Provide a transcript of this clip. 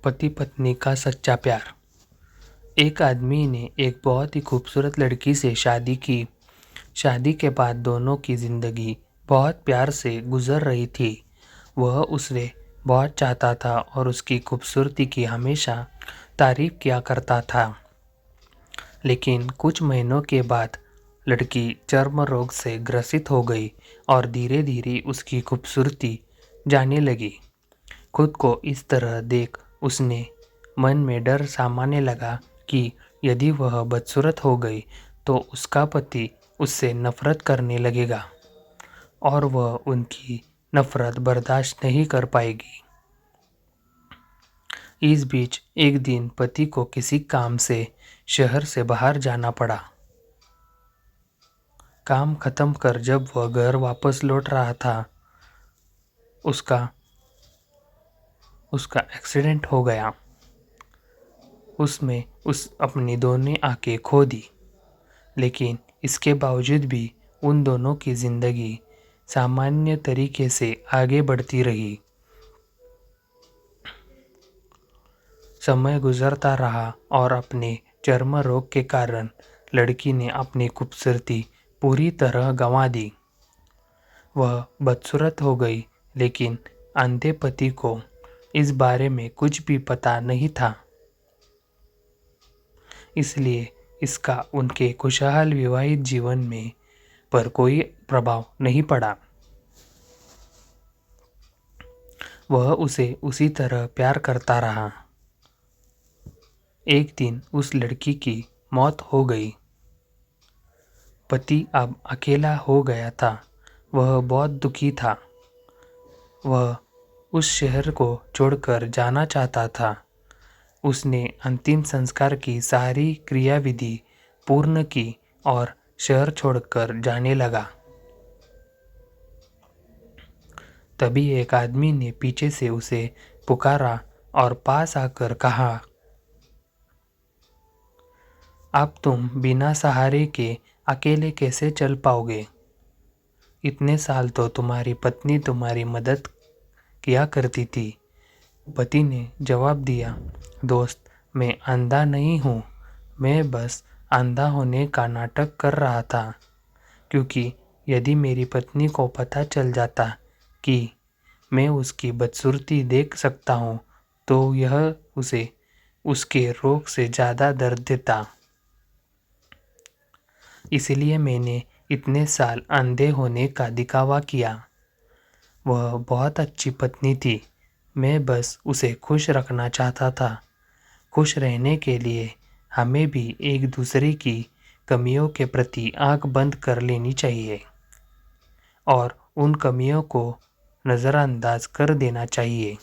पति पत्नी का सच्चा प्यार। एक आदमी ने एक बहुत ही खूबसूरत लड़की से शादी की। शादी के बाद दोनों की ज़िंदगी बहुत प्यार से गुजर रही थी। वह उसे बहुत चाहता था और उसकी खूबसूरती की हमेशा तारीफ किया करता था। लेकिन कुछ महीनों के बाद लड़की चर्म रोग से ग्रसित हो गई और धीरे धीरे उसकी खूबसूरती जाने लगी। खुद को इस तरह देख उसने मन में डर सामाने लगा कि यदि वह बदसूरत हो गई तो उसका पति उससे नफरत करने लगेगा और वह उनकी नफरत बर्दाश्त नहीं कर पाएगी। इस बीच एक दिन पति को किसी काम से शहर से बाहर जाना पड़ा। काम खत्म कर जब वह घर वापस लौट रहा था, उसका एक्सीडेंट हो गया। उसमें अपनी दोनों आंखें खो दी। लेकिन इसके बावजूद भी उन दोनों की ज़िंदगी सामान्य तरीके से आगे बढ़ती रही। समय गुजरता रहा और अपने चर्म रोग के कारण लड़की ने अपनी खूबसूरती पूरी तरह गंवा दी। वह बदसूरत हो गई, लेकिन अंधे पति को इस बारे में कुछ भी पता नहीं था। इसलिए इसका उनके खुशहाल विवाहित जीवन में पर कोई प्रभाव नहीं पड़ा। वह उसे उसी तरह प्यार करता रहा। एक दिन उस लड़की की मौत हो गई। पति अब अकेला हो गया था। वह बहुत दुखी था। वह उस शहर को छोड़कर जाना चाहता था। उसने अंतिम संस्कार की सारी क्रियाविधि पूर्ण की और शहर छोड़कर जाने लगा। तभी एक आदमी ने पीछे से उसे पुकारा और पास आकर कहा, अब तुम बिना सहारे के अकेले कैसे चल पाओगे? इतने साल तो तुम्हारी पत्नी तुम्हारी मदद किया करती थी। पति ने जवाब दिया, दोस्त, मैं अंधा नहीं हूँ। मैं बस अंधा होने का नाटक कर रहा था, क्योंकि यदि मेरी पत्नी को पता चल जाता कि मैं उसकी बदसूरती देख सकता हूँ तो यह उसे उसके रोग से ज़्यादा दर्द देता। इसलिए मैंने इतने साल अंधे होने का दिखावा किया। वह बहुत अच्छी पत्नी थी। मैं बस उसे खुश रखना चाहता था। खुश रहने के लिए हमें भी एक दूसरे की कमियों के प्रति आंख बंद कर लेनी चाहिए और उन कमियों को नज़रअंदाज कर देना चाहिए।